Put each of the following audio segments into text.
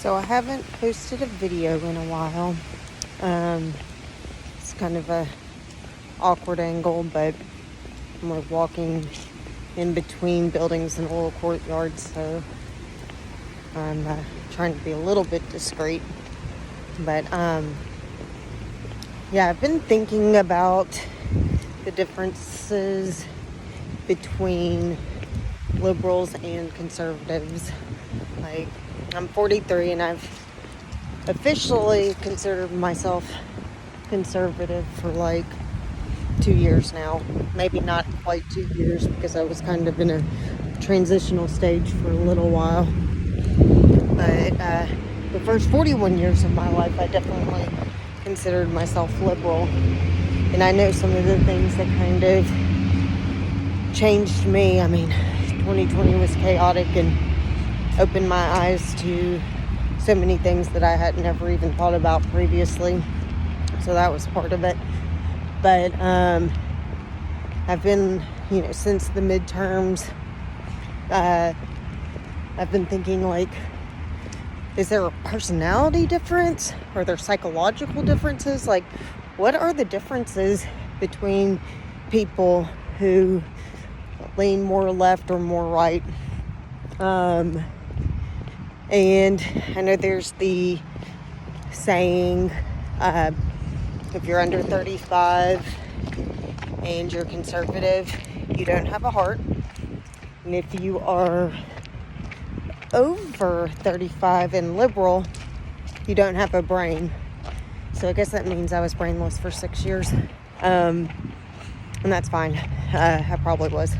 So I haven't posted a video in a while. It's kind of a awkward angle, but I'm like walking in between buildings in a little courtyard, so I'm trying to be a little bit discreet. But yeah, I've been thinking about the differences between liberals and conservatives. Like, I'm 43 and I've officially considered myself conservative for like 2 years now. Maybe not quite 2 years because I was kind of in a transitional stage for a little while. But the first 41 years of my life, I definitely considered myself liberal. And I know some of the things that kind of changed me. I mean, 2020 was chaotic and opened my eyes to so many things that I had never even thought about previously. So that was part of it. But I've been, since the midterms, I've been thinking, like, is there a personality difference? Are there psychological differences? Like, what are the differences between people who lean more left or more right? And I know there's the saying, if you're under 35 and you're conservative, you don't have a heart. And if you are over 35 and liberal, you don't have a brain. So I guess that means I was brainless for 6 years. And that's fine. I probably was.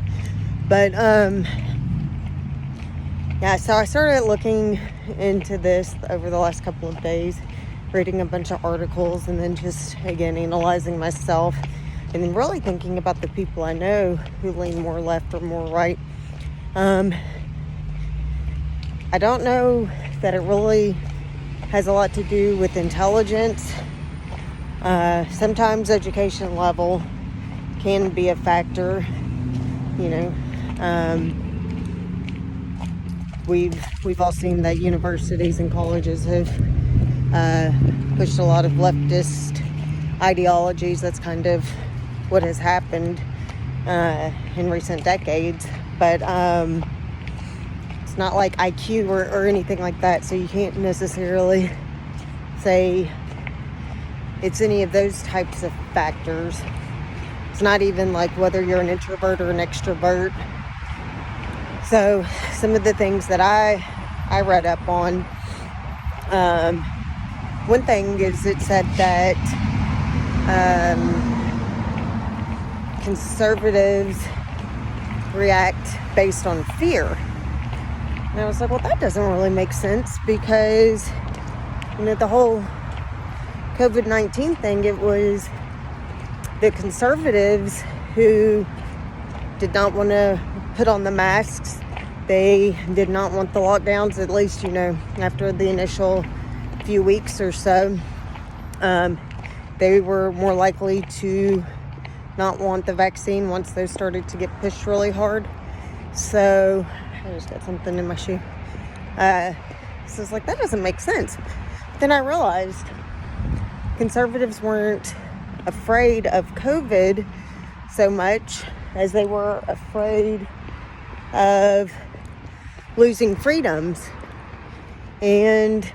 But, yeah, so I started looking into this over the last couple of days, reading a bunch of articles, and then just, again, analyzing myself, and then really thinking about the people I know who lean more left or more right. I don't know that it really has a lot to do with intelligence. Sometimes education level can be a factor, We've all seen that universities and colleges have pushed a lot of leftist ideologies. That's kind of what has happened in recent decades. But it's not like IQ or anything like that, so you can't necessarily say it's any of those types of factors. It's not even like whether you're an introvert or an extrovert. So some of the things that I read up on, one thing is it said that conservatives react based on fear. And I was like, well, that doesn't really make sense because, the whole COVID-19 thing, it was the conservatives who did not want to put on the masks. They did not want the lockdowns, at least, after the initial few weeks or so. They were more likely to not want the vaccine once those started to get pushed really hard. So, I just got something in my shoe. So it's like, that doesn't make sense. Then I realized conservatives weren't afraid of COVID so much as they were afraid of losing freedoms. And,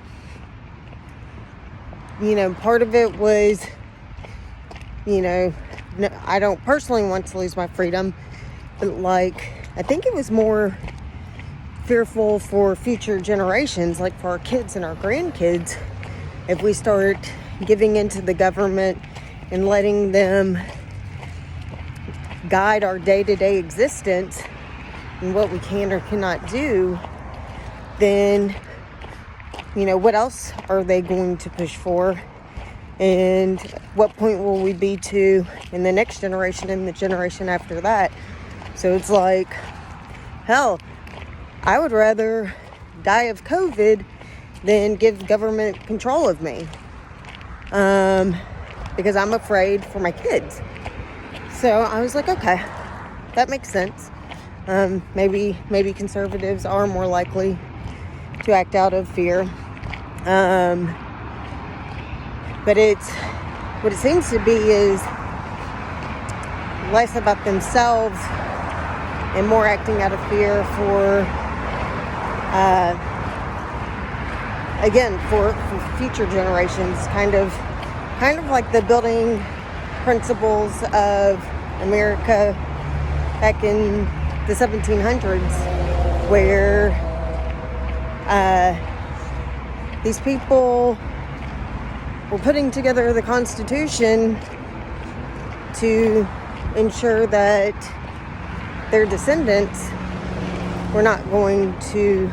part of it was, no, I don't personally want to lose my freedom, but I think it was more fearful for future generations, like for our kids and our grandkids, if we start giving into the government and letting them guide our day-to-day existence and what we can or cannot do, then, what else are they going to push for? And what point will we be to in the next generation and the generation after that? So it's like, hell, I would rather die of COVID than give government control of me. Because I'm afraid for my kids. So I was like, okay, that makes sense. Maybe conservatives are more likely to act out of fear. But what it seems to be is less about themselves and more acting out of fear for future generations, kind of like the building principles of America back in the 1700s, where these people were putting together the Constitution to ensure that their descendants were not going to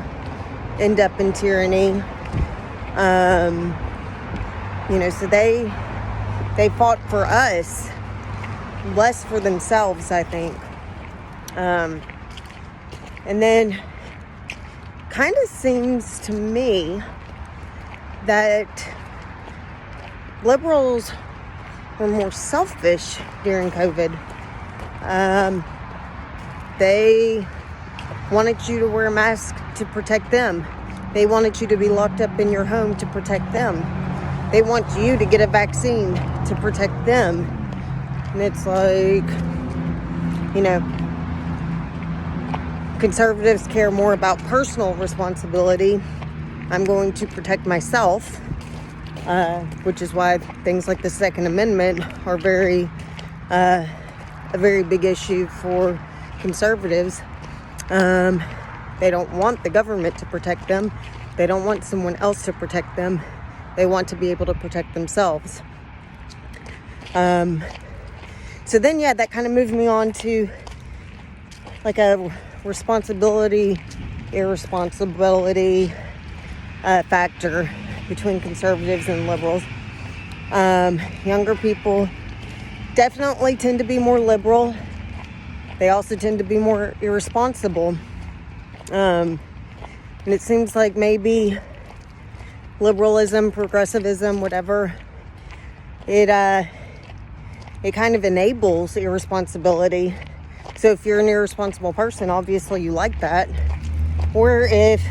end up in tyranny. So they fought for us, less for themselves, I think. And then kind of seems to me that liberals were more selfish during COVID. They wanted you to wear a mask to protect them. They wanted you to be locked up in your home to protect them. They want you to get a vaccine to protect them. And it's like, conservatives care more about personal responsibility. I'm going to protect myself, which is why things like the Second Amendment are a very big issue for conservatives. They don't want the government to protect them. They don't want someone else to protect them. They want to be able to protect themselves. So then, that kind of moved me on to like a irresponsibility factor between conservatives and liberals. Younger people definitely tend to be more liberal. They also tend to be more irresponsible. And it seems like maybe liberalism, progressivism, whatever, it kind of enables irresponsibility. So if you're an irresponsible person, obviously you like that. Or if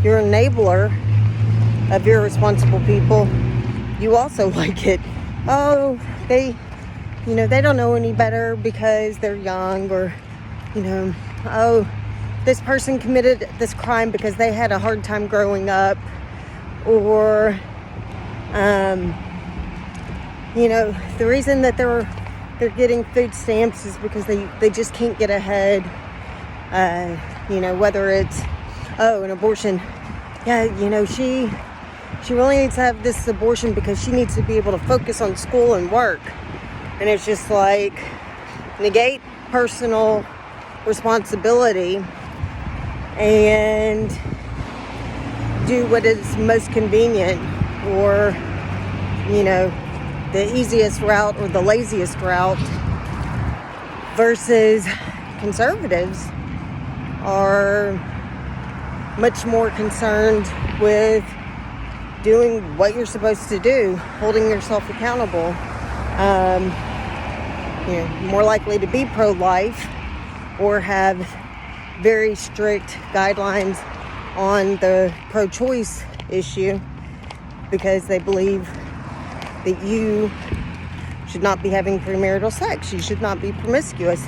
you're an enabler of irresponsible people, you also like it. Oh, they don't know any better because they're young, or, oh, this person committed this crime because they had a hard time growing up, or, the reason that they're getting food stamps is because they just can't get ahead. Whether it's, an abortion. Yeah, she really needs to have this abortion because she needs to be able to focus on school and work. And it's just like, negate personal responsibility and do what is most convenient, or, the easiest route or the laziest route. Versus conservatives are much more concerned with doing what you're supposed to do, holding yourself accountable. More likely to be pro-life or have very strict guidelines on the pro-choice issue, because they believe that you should not be having premarital sex. You should not be promiscuous.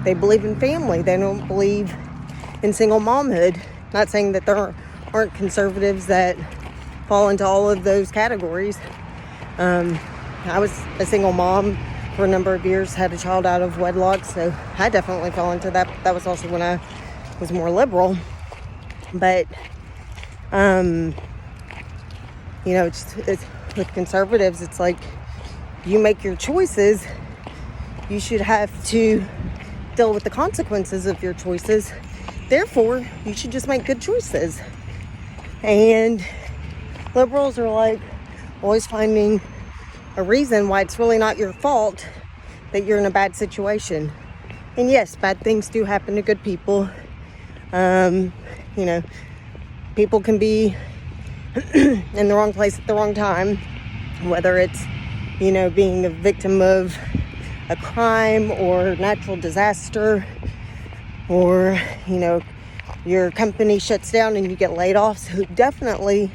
They believe in family. They don't believe in single momhood. Not saying that there aren't conservatives that fall into all of those categories. I was a single mom for a number of years, had a child out of wedlock, so I definitely fell into that. That was also when I was more liberal. But, it's with conservatives, it's like, you make your choices, you should have to deal with the consequences of your choices. Therefore, you should just make good choices. And liberals are like always finding a reason why it's really not your fault that you're in a bad situation. And yes, bad things do happen to good people. People can be in the wrong place at the wrong time, whether it's, being a victim of a crime or natural disaster, or, your company shuts down and you get laid off. So definitely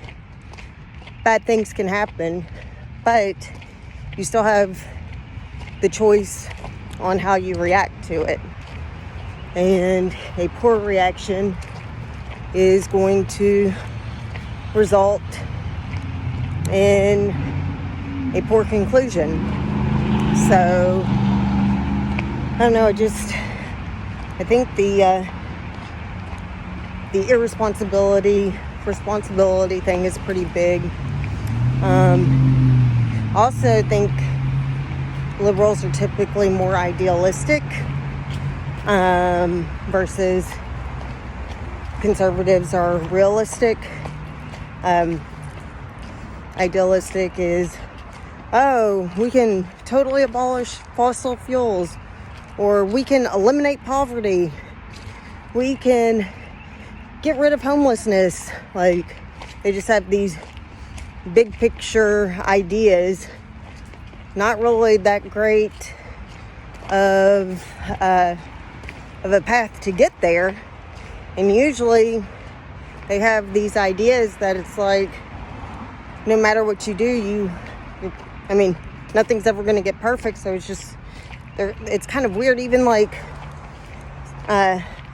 bad things can happen, but you still have the choice on how you react to it. And a poor reaction is going to result in a poor conclusion. So, I don't know, I think the responsibility thing is pretty big. I also think liberals are typically more idealistic versus conservatives are realistic. Idealistic is, we can totally abolish fossil fuels, or we can eliminate poverty, we can get rid of homelessness. Like, they just have these big picture ideas, not really that great of a path to get there. And usually they have these ideas that it's like, no matter what you do, nothing's ever going to get perfect. So it's kind of weird. Even like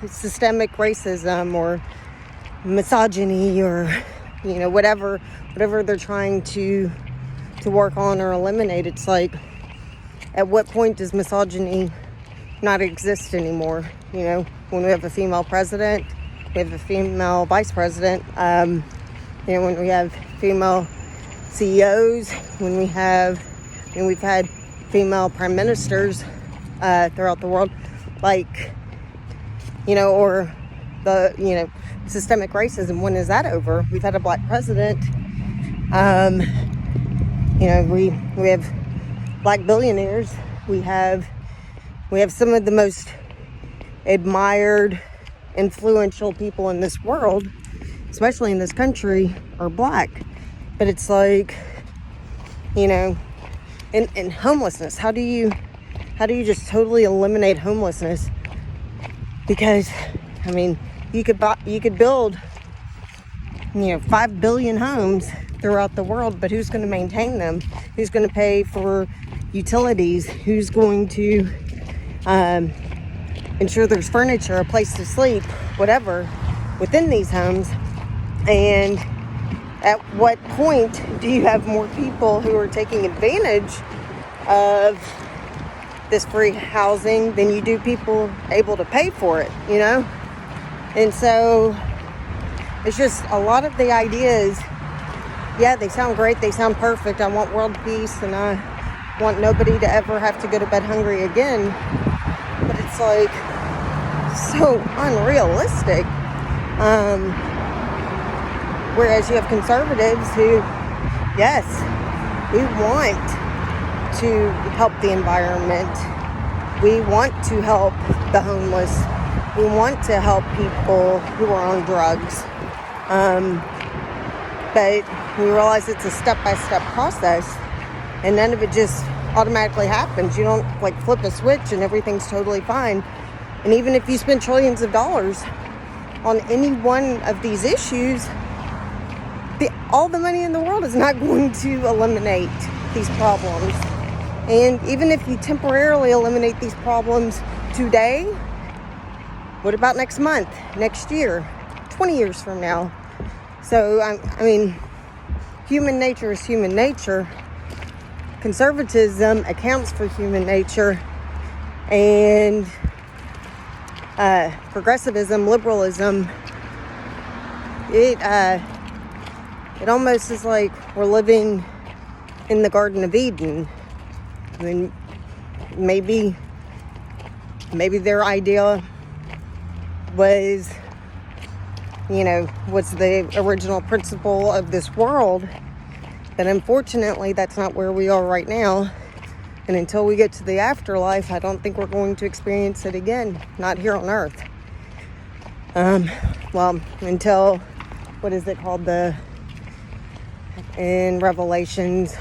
systemic racism or misogyny, or whatever they're trying to work on or eliminate. It's like, at what point does misogyny not exist anymore? When we have a female president, we have a female vice president, when we have female CEOs, when we've had female prime ministers throughout the world, or the, systemic racism. When is that over? We've had a black president. We have black billionaires. We have some of the most admired, influential people in this world, especially in this country, are black. But it's like, in homelessness, how do you just totally eliminate homelessness? Because you could build 5 billion homes throughout the world, but who's going to maintain them? Who's going to pay for utilities? Who's going to ensure there's furniture, a place to sleep, whatever, within these homes? And at what point do you have more people who are taking advantage of this free housing than you do people able to pay for it, And so it's just a lot of the ideas, they sound great, they sound perfect. I want world peace, and I want nobody to ever have to go to bed hungry again. But it's like so unrealistic. Whereas you have conservatives who, yes, we want to help the environment. We want to help the homeless. We want to help people who are on drugs. But we realize it's a step-by-step process, and none of it just automatically happens. You don't flip a switch and everything's totally fine. And even if you spend trillions of dollars on any one of these issues, all the money in the world is not going to eliminate these problems. And even if you temporarily eliminate these problems today, what about next month, next year, 20 years from now? So, human nature is human nature. Conservatism accounts for human nature. And progressivism, liberalism, it almost is like we're living in the Garden of Eden. Maybe their idea was the original principle of this world. But unfortunately, that's not where we are right now. And until we get to the afterlife, I don't think we're going to experience it again. Not here on Earth. Until, what is it called? In Revelations,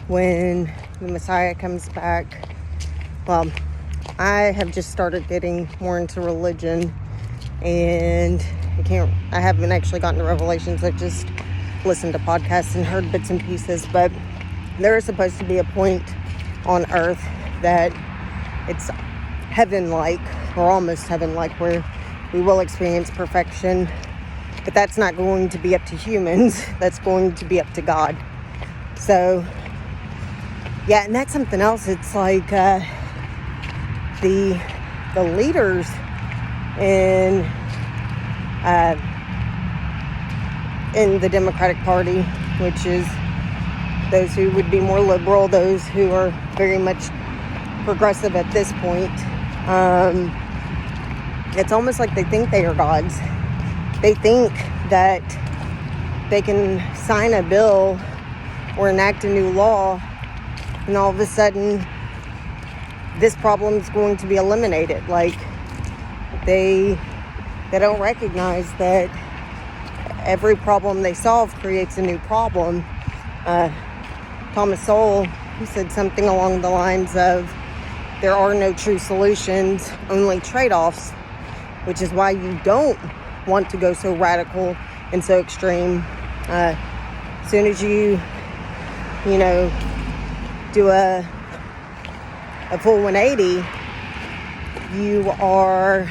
when the Messiah comes back. Well, I have just started getting more into religion, and I haven't actually gotten to Revelations. I've just listened to podcasts and heard bits and pieces, but there is supposed to be a point on earth that it's heaven-like, or almost heaven-like, where we will experience perfection. But that's not going to be up to humans. That's going to be up to God. So, yeah, and that's something else. It's like the leaders in the Democratic Party, which is those who would be more liberal, those who are very much progressive at this point. It's almost like they think they are gods. They think that they can sign a bill or enact a new law, and all of a sudden this problem is going to be eliminated. Like, they don't recognize that every problem they solve creates a new problem. Thomas Sowell, he said something along the lines of, there are no true solutions, only trade-offs, which is why you don't want to go so radical and so extreme. As soon as you do a full 180, you are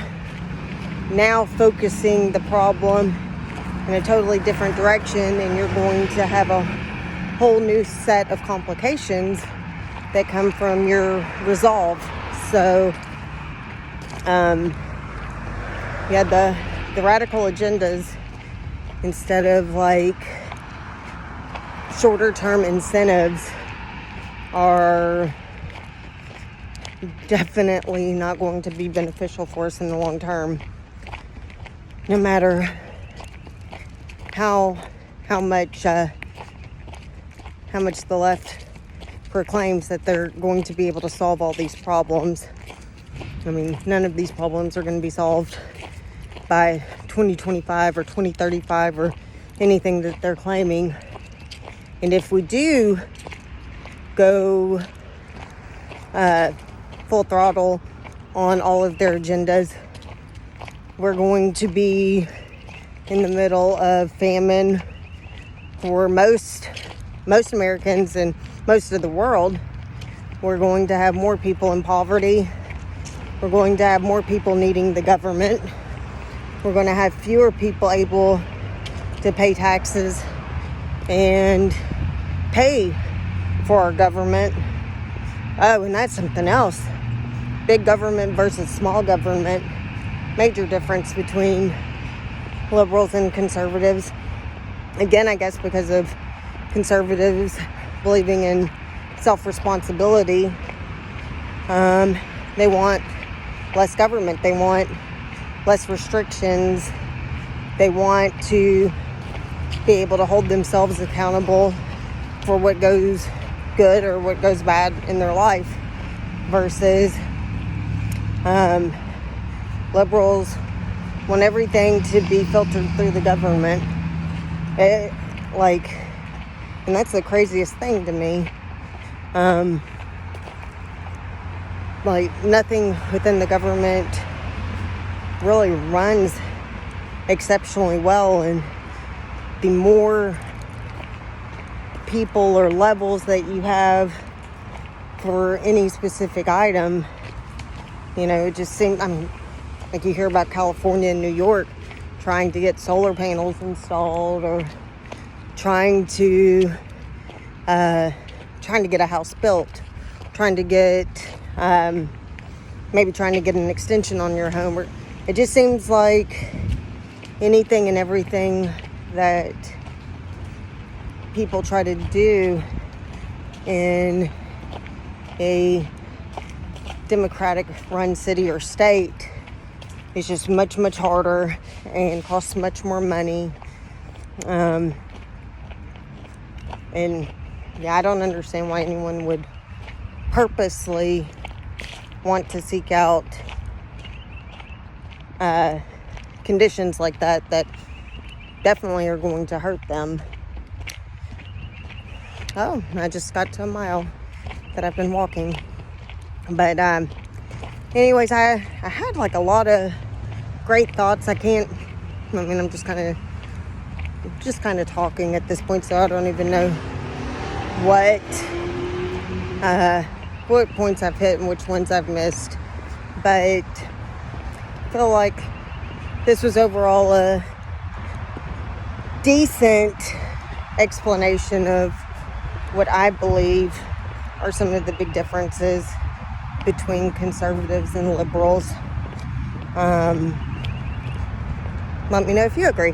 now focusing the problem in a totally different direction, and you're going to have a whole new set of complications that come from your resolve. So, the radical agendas, instead of like shorter term incentives, are definitely not going to be beneficial for us in the long term. No matter how much the left proclaims that they're going to be able to solve all these problems. I mean, none of these problems are going to be solved by 2025 or 2035 or anything that they're claiming. And if we do go full throttle on all of their agendas, we're going to be in the middle of famine for most Americans and most of the world. We're going to have more people in poverty. We're going to have more people needing the government. We're going to have fewer people able to pay taxes and pay for our government. Oh, and that's something else. Big government versus small government. Major difference between liberals and conservatives. Again, I guess because of conservatives believing in self-responsibility. They want less government. They want less restrictions. They want to be able to hold themselves accountable for what goes good or what goes bad in their life, versus liberals want everything to be filtered through the government. And that's the craziest thing to me. Nothing within the government really runs exceptionally well, and the more people or levels that you have for any specific item, it just seems, like you hear about California and New York trying to get solar panels installed, or trying to get a house built, trying to get an extension on your home. Or it just seems like anything and everything that people try to do in a Democratic run city or state is just much, much harder and costs much more money. And I don't understand why anyone would purposely want to seek out conditions like that definitely are going to hurt them. Oh, I just got to a mile that I've been walking. But anyways, I had a lot of great thoughts. I'm just kind of just kind of talking at this point, so I don't even know what points I've hit and which ones I've missed. But I feel like this was overall a decent explanation of what I believe are some of the big differences between conservatives and liberals. Let me know if you agree.